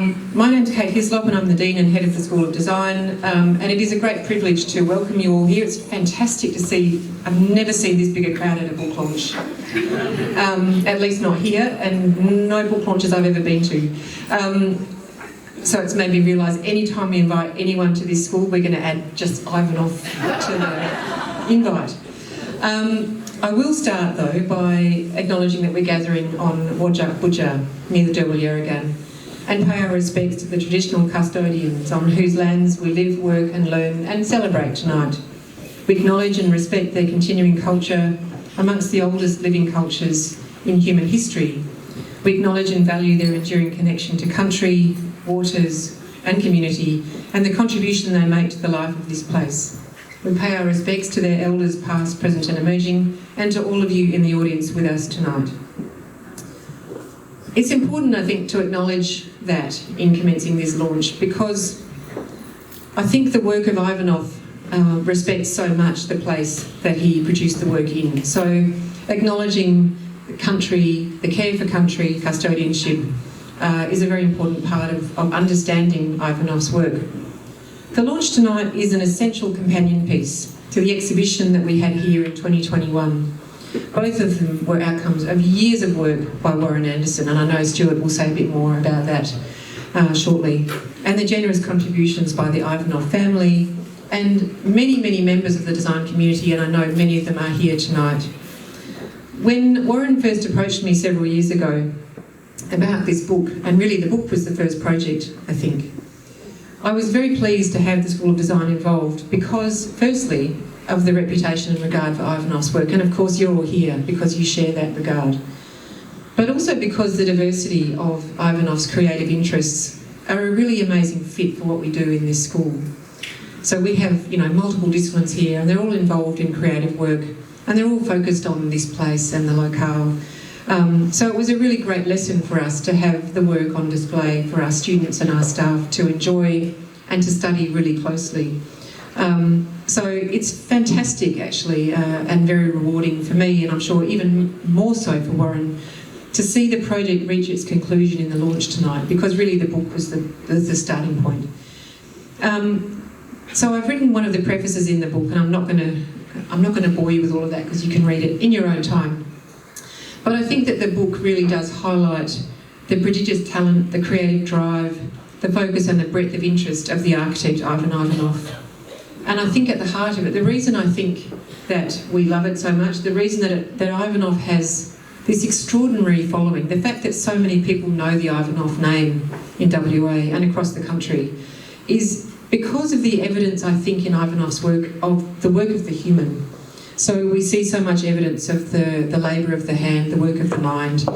My name's Kate Hislop and I'm the Dean and Head of the School of Design, and it is a great privilege to welcome you all here. It's fantastic to see, I've never seen this big a crowd at a book launch, at least not here, and no book launches I've ever been to. So it's made me realise any time we invite anyone to this school, we're going to add just Iwanoff to the invite. I will start though by acknowledging that we're gathering on Wajak Budja near the Derwal Yerrigan, and pay our respects to the traditional custodians on whose lands we live, work and learn and celebrate tonight. We acknowledge and respect their continuing culture amongst the oldest living cultures in human history. We acknowledge and value their enduring connection to country, waters and community, and the contribution they make to the life of this place. We pay our respects to their elders past, present and emerging, and to all of you in the audience with us tonight. It's important, I think, to acknowledge that in commencing this launch, because I think the work of Iwanoff respects so much the place that he produced the work in. So acknowledging the country, the care for country, custodianship, is a very important part of understanding Iwanoff's work. The launch tonight is an essential companion piece to the exhibition that we had here in 2021. Both of them were outcomes of years of work by Warren Andersen, and I know Stuart will say a bit more about that shortly, and the generous contributions by the Iwanoff family and many, many members of the design community, and I know many of them are here tonight. When Warren first approached me several years ago about this book, and really the book was the first project, I think, I was very pleased to have the School of Design involved because, firstly, of the reputation and regard for Iwanoff's work, and of course you're all here because you share that regard, but also because the diversity of Iwanoff's creative interests are a really amazing fit for what we do in this school. So we have, multiple disciplines here, and they're all involved in creative work, and they're all focused on this place and the locale. So it was a really great lesson for us to have the work on display for our students and our staff to enjoy and to study really closely. So it's fantastic actually, and very rewarding for me, and I'm sure even more so for Warren, to see the project reach its conclusion in the launch tonight, because really the book was the starting point. So I've written one of the prefaces in the book, and I'm not going to bore you with all of that because you can read it in your own time. But I think that the book really does highlight the prodigious talent, the creative drive, the focus and the breadth of interest of the architect Iwan Iwanoff. And I think at the heart of it, the reason I think that we love it so much, the reason that Iwanoff has this extraordinary following, the fact that so many people know the Iwanoff name in WA and across the country, is because of the evidence, I think, in Iwanoff's work, of the work of the human. So we see so much evidence of the labour of the hand, the work of the mind.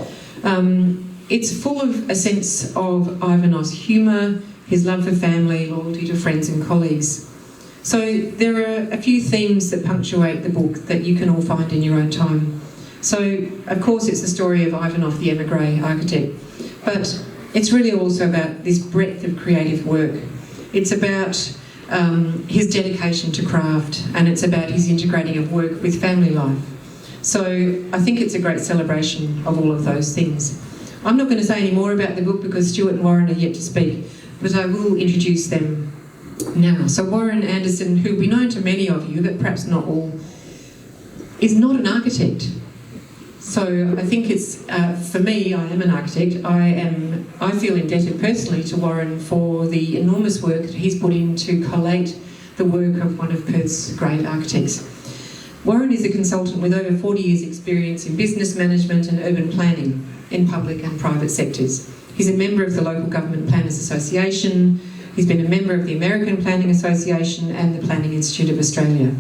It's full of a sense of Iwanoff's humour, his love for family, loyalty to friends and colleagues. So there are a few themes that punctuate the book that you can all find in your own time. So, of course, it's the story of Iwanoff, the émigré architect, but it's really also about this breadth of creative work. It's about his dedication to craft, and it's about his integrating of work with family life. So I think it's a great celebration of all of those things. I'm not going to say any more about the book because Stuart and Warren are yet to speak, but I will introduce them now. So Warren Andersen, who will be known to many of you, but perhaps not all, is not an architect. So I think it's, for me, I am an architect. I feel indebted personally to Warren for the enormous work that he's put in to collate the work of one of Perth's great architects. Warren is a consultant with over 40 years' experience in business management and urban planning in public and private sectors. He's a member of the Local Government Planners Association. He's been a member of the American Planning Association and the Planning Institute of Australia.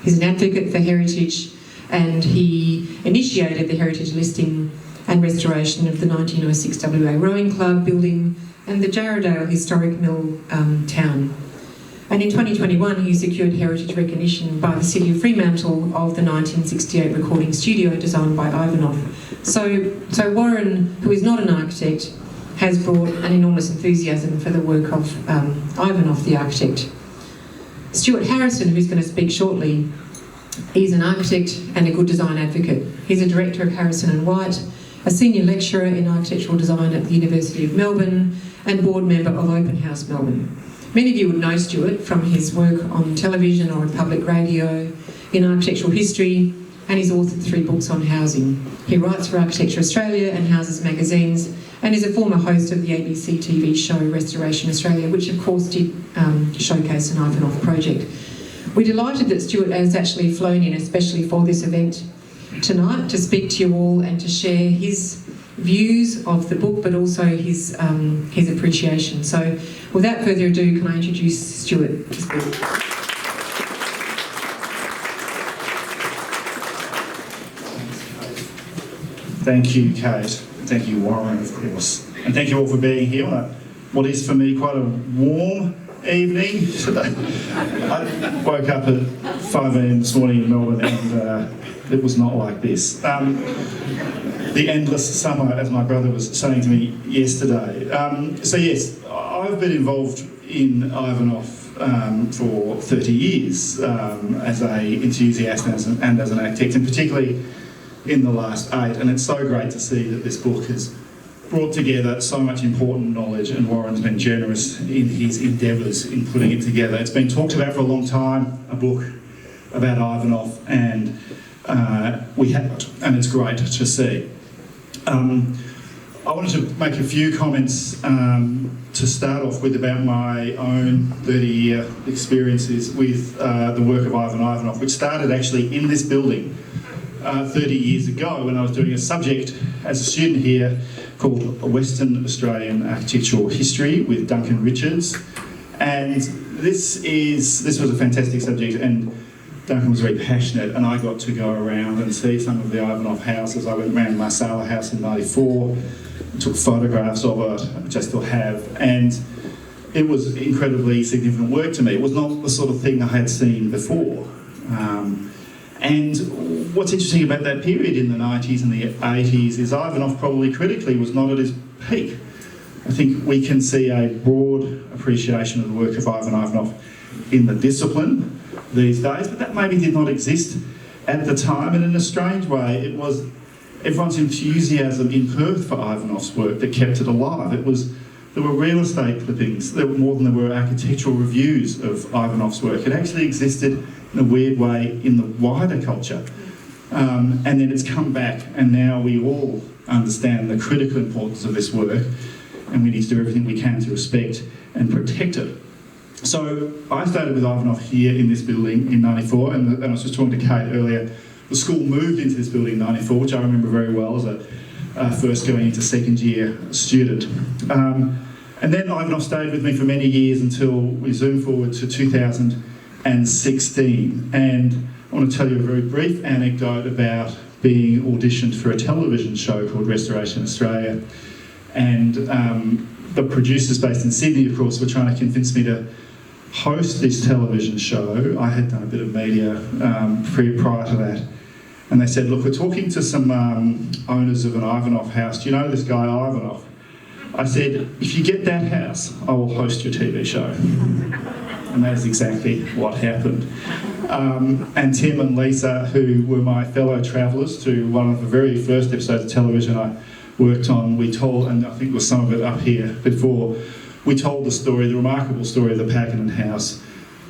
He's an advocate for heritage, and he initiated the heritage listing and restoration of the 1906 WA Rowing Club building and the Jarradale Historic Mill town. And in 2021 he secured heritage recognition by the City of Fremantle of the 1968 recording studio designed by Iwanoff. So Warren, who is not an architect, has brought an enormous enthusiasm for the work of Iwanoff, the architect. Stuart Harrison, who's going to speak shortly, he's an architect and a good design advocate. He's a director of Harrison & White, a senior lecturer in architectural design at the University of Melbourne, and board member of Open House Melbourne. Many of you would know Stuart from his work on television or in public radio, in architectural history, and he's authored 3 books on housing. He writes for Architecture Australia and Houses magazines, and is a former host of the ABC TV show Restoration Australia, which of course did showcase an Iwanoff project. We're delighted that Stuart has actually flown in especially for this event tonight to speak to you all and to share his views of the book, but also his appreciation. So without further ado, can I introduce Stuart to speak? Thank you, Kate. Thank you, Warren, of course. And thank you all for being here on what is for me quite a warm evening today. I woke up at 5 a.m. this morning in Melbourne and it was not like this. The endless summer, as my brother was saying to me yesterday. So yes, I've been involved in Iwanoff for 30 years as an enthusiast and as an architect, and particularly in the last 8, and it's so great to see that this book has brought together so much important knowledge, and Warren's been generous in his endeavours in putting it together. It's been talked about for a long time, a book about Iwanoff, and we have it, and it's great to see. I wanted to make a few comments to start off with about my own 30-year experiences with the work of Iwan Iwanoff, which started actually in this building 30 years ago when I was doing a subject as a student here called Western Australian Architectural History with Duncan Richards. And this was a fantastic subject, and Duncan was very passionate, and I got to go around and see some of the Iwanoff houses. I went around Marsala House in '94, took photographs of it, which I still have, and it was incredibly significant work to me. It was not the sort of thing I had seen before. And what's interesting about that period in the 90s and the 80s is Iwanoff probably critically was not at his peak. I think we can see a broad appreciation of the work of Iwan Iwanoff in the discipline these days, but that maybe did not exist at the time, and in a strange way it was everyone's enthusiasm in Perth for Iwanoff's work that kept it alive. There were real estate clippings, there were more than there were architectural reviews of Iwanoff's work. It actually existed in a weird way in the wider culture. And then it's come back, and now we all understand the critical importance of this work, and we need to do everything we can to respect and protect it. So I started with Iwanoff here in this building in '94, and I was just talking to Kate earlier. The school moved into this building in '94, which I remember very well as a first going into second year student. And then Iwanoff stayed with me for many years until we zoom forward to 2016. And I want to tell you a very brief anecdote about being auditioned for a television show called Restoration Australia. And the producers based in Sydney, of course, were trying to convince me to host this television show. I had done a bit of media prior to that. And they said, look, we're talking to some owners of an Iwanoff house. Do you know this guy Iwanoff? I said, if you get that house, I will host your TV show. And that is exactly what happened. And Tim and Lisa, who were my fellow travellers to one of the very first episodes of television I worked on, we told, and I think there was some of it up here before, we told the story, the remarkable story of the Pakenham house.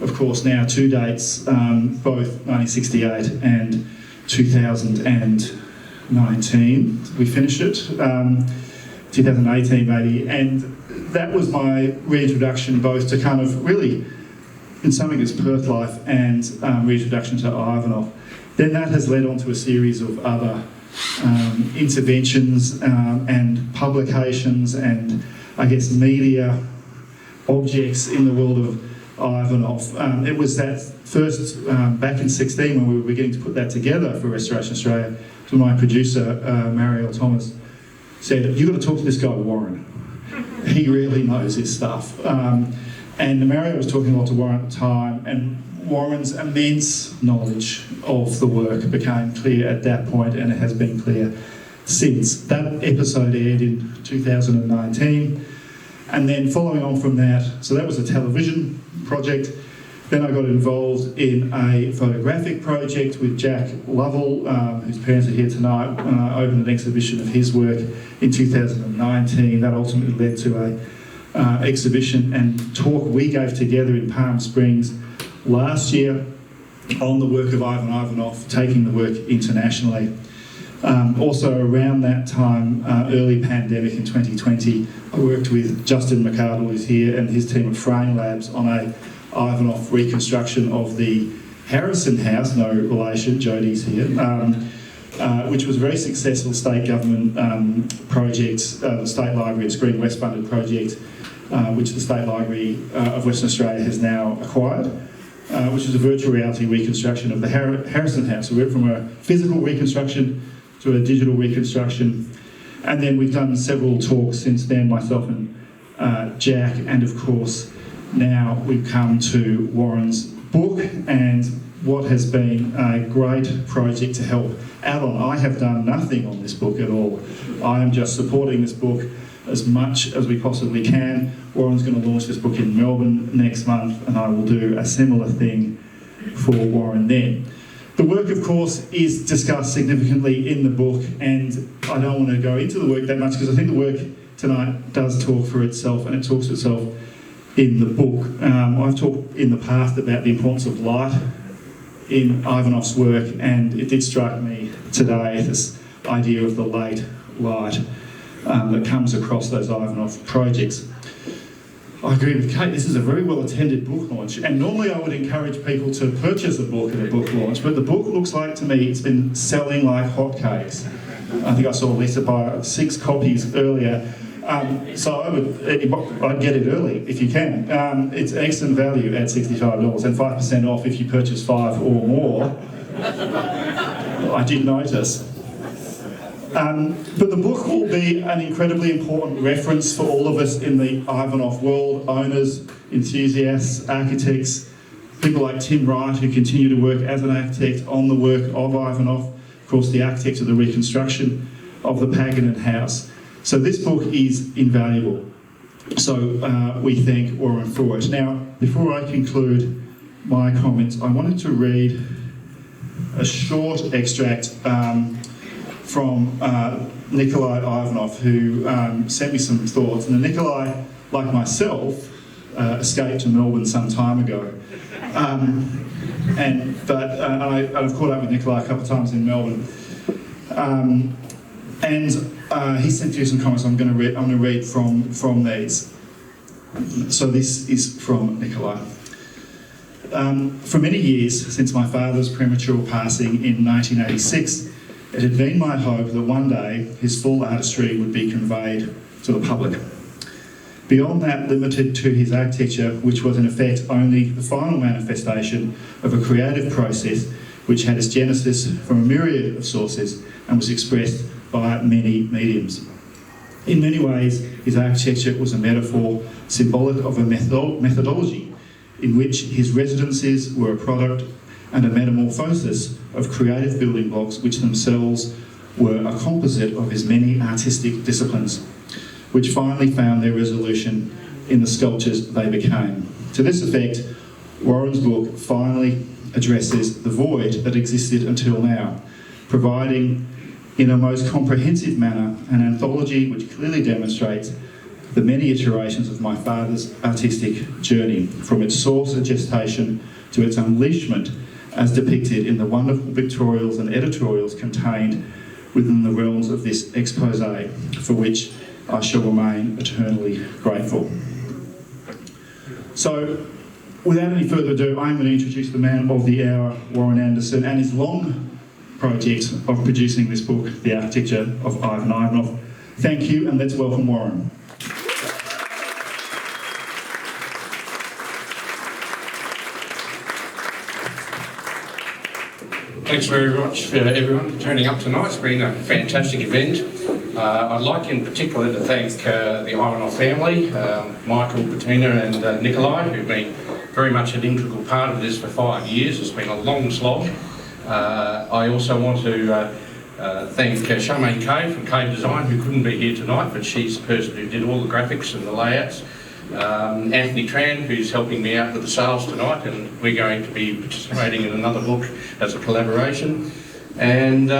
Of course, now 2 dates, both 1968 and 2019. We finished it, 2018 maybe, and that was my reintroduction both to kind of really, in some ways, Perth life and reintroduction to Iwanoff. Then that has led on to a series of other interventions and publications and, I guess, media objects in the world of Iwanoff. It was that first, back in '16 when we were beginning to put that together for Restoration Australia, to my producer, Marielle Thomas, said, you've got to talk to this guy, Warren. He really knows his stuff. And Marielle was talking a lot to Warren at the time, and Warren's immense knowledge of the work became clear at that point, and it has been clear since. That episode aired in 2019, and then following on from that, so that was a television project. Then I got involved in a photographic project with Jack Lovell, whose parents are here tonight, opened an exhibition of his work in 2019. That ultimately led to a exhibition and talk we gave together in Palm Springs last year on the work of Iwan Iwanoff, taking the work internationally. Also around that time, early pandemic in 2020, I worked with Justin McArdle, who's here, and his team at Frame Labs on a Iwanoff reconstruction of the Harrison House, no relation, Jodie's here, which was a very successful state government project, the State Library at Screen West funded project, which the State Library of Western Australia has now acquired, which is a virtual reality reconstruction of the Harrison House. So we went from a physical reconstruction to a digital reconstruction, and then we've done several talks since then, myself and Jack, and of course now we've come to Warren's book and what has been a great project to help out on. I have done nothing on this book at all. I am just supporting this book as much as we possibly can. Warren's going to launch this book in Melbourne next month, and I will do a similar thing for Warren then. The work, of course, is discussed significantly in the book, and I don't want to go into the work that much because I think the work tonight does talk for itself, and it talks for itself in the book. I've talked in the past about the importance of light in Iwanoff's work, and it did strike me today, this idea of the late light that comes across those Iwanoff projects. I agree with Kate, this is a very well attended book launch, and normally I would encourage people to purchase a book at a book launch, but the book looks like to me it's been selling like hotcakes. I think I saw Lisa buy 6 copies earlier. So I'd get it early if you can. It's excellent value at $65 and 5% off if you purchase 5 or more. I did notice. But the book will be an incredibly important reference for all of us in the Iwanoff world, owners, enthusiasts, architects, people like Tim Wright who continue to work as an architect on the work of Iwanoff, of course the architect of the reconstruction of the Pagan House. So this book is invaluable. So we thank Warren for it. Now, before I conclude my comments, I wanted to read a short extract from Nicolai Iwanoff, who sent me some thoughts. And Nicolai, like myself, escaped to Melbourne some time ago. I've caught up with Nicolai a couple of times in Melbourne. He sent through some comments I'm going to read from these. So this is from Nicolai. For many years, since my father's premature passing in 1986, it had been my hope that one day his full artistry would be conveyed to the public. Beyond that, limited to his architecture, which was in effect only the final manifestation of a creative process which had its genesis from a myriad of sources and was expressed by many mediums. In many ways, his architecture was a metaphor symbolic of a methodology in which his residences were a product and a metamorphosis of creative building blocks which themselves were a composite of his many artistic disciplines, which finally found their resolution in the sculptures they became. To this effect, Warren's book finally addresses the void that existed until now, providing in a most comprehensive manner an anthology which clearly demonstrates the many iterations of my father's artistic journey, from its source and gestation to its unleashment as depicted in the wonderful pictorials and editorials contained within the realms of this expose, for which I shall remain eternally grateful. So, without any further ado, I'm going to introduce the man of the hour, Warren Andersen, and his long project of producing this book, The Architecture of Iwan Iwanoff. Thank you, and let's welcome Warren. Thanks very much for everyone turning up tonight. It's been a fantastic event. I'd like in particular to thank the Iwanoff family, Michael, Bettina and Nicolai, who've been very much an integral part of this for 5 years. It's been a long slog. I also want to thank Charmaine Kay from Cave Design, who couldn't be here tonight, but she's the person who did all the graphics and the layouts. Anthony Tran, who's helping me out with the sales tonight, and we're going to be participating in another book as a collaboration. And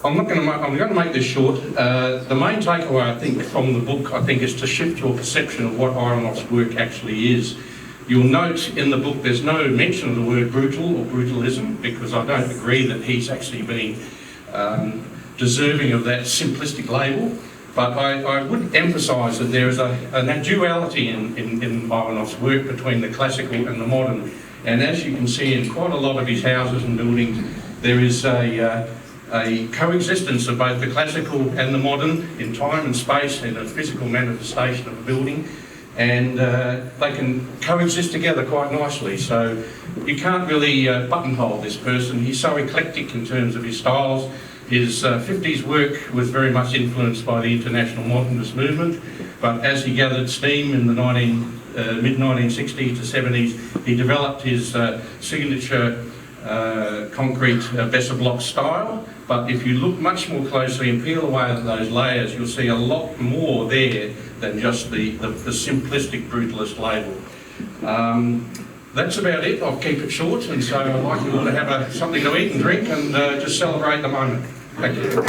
I'm going to make this short. The main takeaway, I think, from the book, I think, is to shift your perception of what Iwanoff's work actually is. You'll note in the book there's no mention of the word brutal or brutalism, because I don't agree that he's actually been deserving of that simplistic label. But I would emphasise that there is a duality in Iwanoff's work between the classical and the modern. And as you can see in quite a lot of his houses and buildings, there is a coexistence of both the classical and the modern in time and space, in a physical manifestation of a building. And they can coexist together quite nicely. So you can't really buttonhole this person. He's so eclectic in terms of his styles. His 50s work was very much influenced by the international modernist movement, but as he gathered steam in the mid-1960s to 70s, he developed his signature concrete Besser block style. But if you look much more closely and peel away at those layers, you'll see a lot more there than just the simplistic brutalist label. That's about it. I'll keep it short, and so I'd like you all to have something to eat and drink and just celebrate the moment. Thank you.